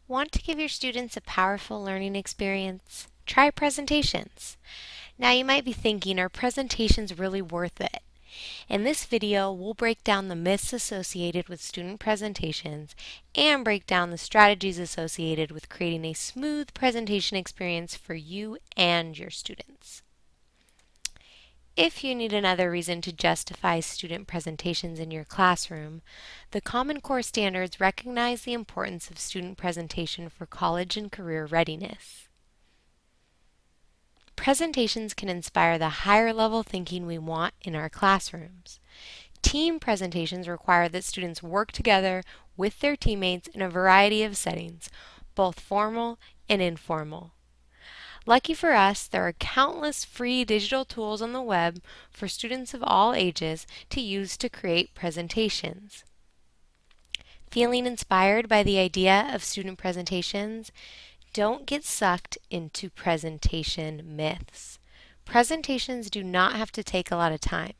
Want to give your students a powerful learning experience? Try presentations. Now you might be thinking, are presentations really worth it? In this video, we'll break down the myths associated with student presentations and break down the strategies associated with creating a smooth presentation experience for you and your students. If you need another reason to justify student presentations in your classroom, the Common Core standards recognize the importance of student presentation for college and career readiness. Presentations can inspire the higher level thinking we want in our classrooms. Team presentations require that students work together with their teammates in a variety of settings, both formal and informal. Lucky for us, there are countless free digital tools on the web for students of all ages to use to create presentations. Feeling inspired by the idea of student presentations? Don't get sucked into presentation myths. Presentations do not have to take a lot of time.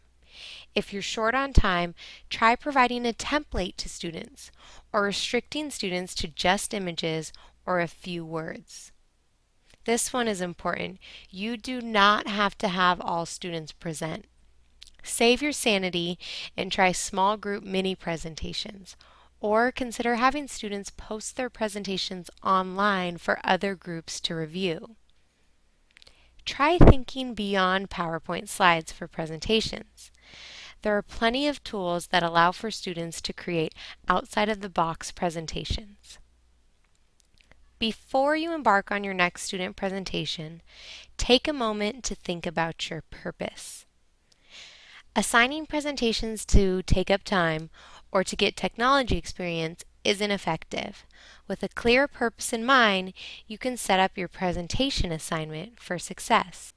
If you're short on time, try providing a template to students or restricting students to just images or a few words. This one is important. You do not have to have all students present. Save your sanity and try small group mini presentations, or consider having students post their presentations online for other groups to review. Try thinking beyond PowerPoint slides for presentations. There are plenty of tools that allow for students to create outside-of-the-box presentations. Before you embark on your next student presentation, take a moment to think about your purpose. Assigning presentations to take up time or to get technology experience isn't effective. With a clear purpose in mind, you can set up your presentation assignment for success.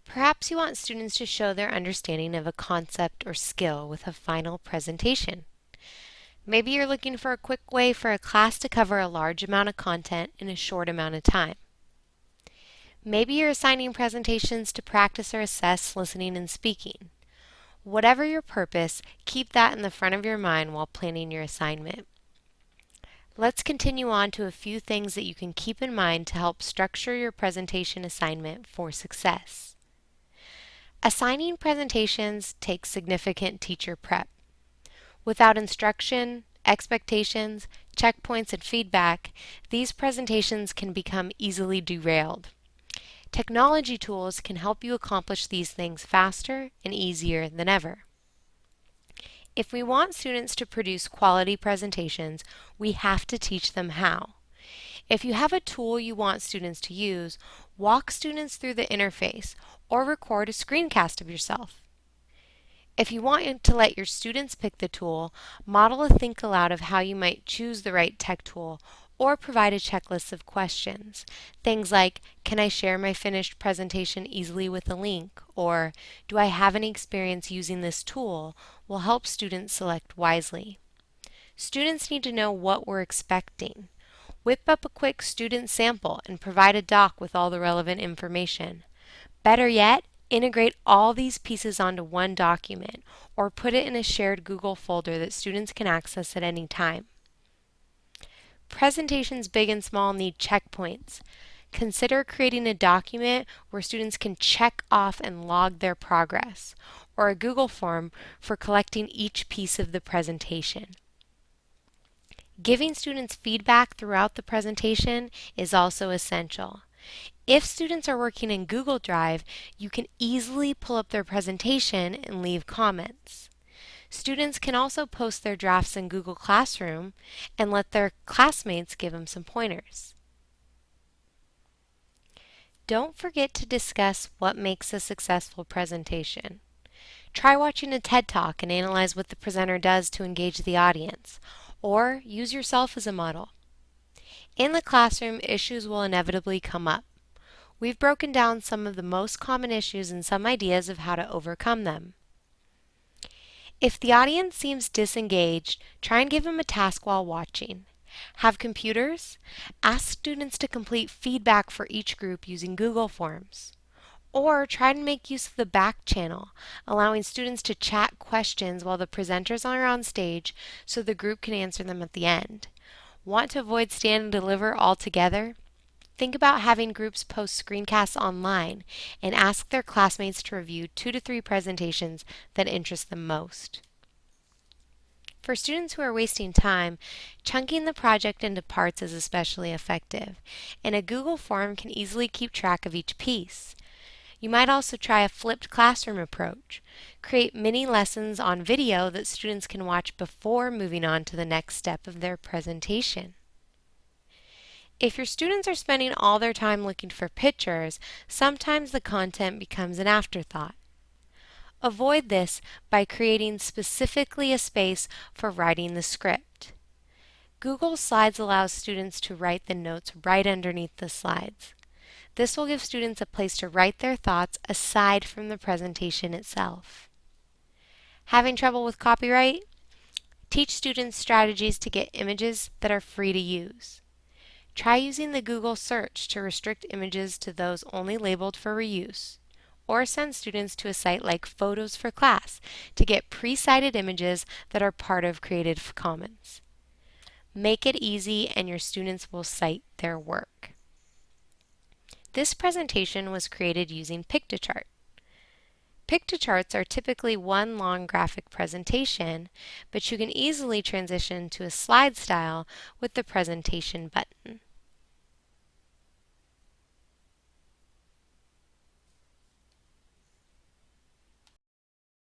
Perhaps you want students to show their understanding of a concept or skill with a final presentation. Maybe you're looking for a quick way for a class to cover a large amount of content in a short amount of time. Maybe you're assigning presentations to practice or assess listening and speaking. Whatever your purpose, keep that in the front of your mind while planning your assignment. Let's continue on to a few things that you can keep in mind to help structure your presentation assignment for success. Assigning presentations takes significant teacher prep. Without instruction, expectations, checkpoints, and feedback, these presentations can become easily derailed. Technology tools can help you accomplish these things faster and easier than ever. If we want students to produce quality presentations, we have to teach them how. If you have a tool you want students to use, walk students through the interface or record a screencast of yourself. If you want to let your students pick the tool, model a think aloud of how you might choose the right tech tool or provide a checklist of questions. Things like, can I share my finished presentation easily with a link? Or, do I have any experience using this tool? Will help students select wisely. Students need to know what we're expecting. Whip up a quick student sample and provide a doc with all the relevant information. Better yet, integrate all these pieces onto one document or put it in a shared Google folder that students can access at any time. Presentations big and small need checkpoints. Consider creating a document where students can check off and log their progress, or a Google form for collecting each piece of the presentation. Giving students feedback throughout the presentation is also essential. If students are working in Google Drive, you can easily pull up their presentation and leave comments. Students can also post their drafts in Google Classroom and let their classmates give them some pointers. Don't forget to discuss what makes a successful presentation. Try watching a TED Talk and analyze what the presenter does to engage the audience, or use yourself as a model. In the classroom, issues will inevitably come up. We've broken down some of the most common issues and some ideas of how to overcome them. If the audience seems disengaged, try and give them a task while watching. Have computers? Ask students to complete feedback for each group using Google Forms. Or try and make use of the back channel, allowing students to chat questions while the presenters are on stage so the group can answer them at the end. Want to avoid stand and deliver altogether? Think about having groups post screencasts online and ask their classmates to review 2 to 3 presentations that interest them most. For students who are wasting time, chunking the project into parts is especially effective, and a Google form can easily keep track of each piece. You might also try a flipped classroom approach. Create mini lessons on video that students can watch before moving on to the next step of their presentation. If your students are spending all their time looking for pictures, sometimes the content becomes an afterthought. Avoid this by creating specifically a space for writing the script. Google Slides allows students to write the notes right underneath the slides. This will give students a place to write their thoughts aside from the presentation itself. Having trouble with copyright? Teach students strategies to get images that are free to use. Try using the Google search to restrict images to those only labeled for reuse, or send students to a site like Photos for Class to get pre-cited images that are part of Creative Commons. Make it easy and your students will cite their work. This presentation was created using Pictochart. Pictocharts are typically one long graphic presentation, but you can easily transition to a slide style with the presentation button.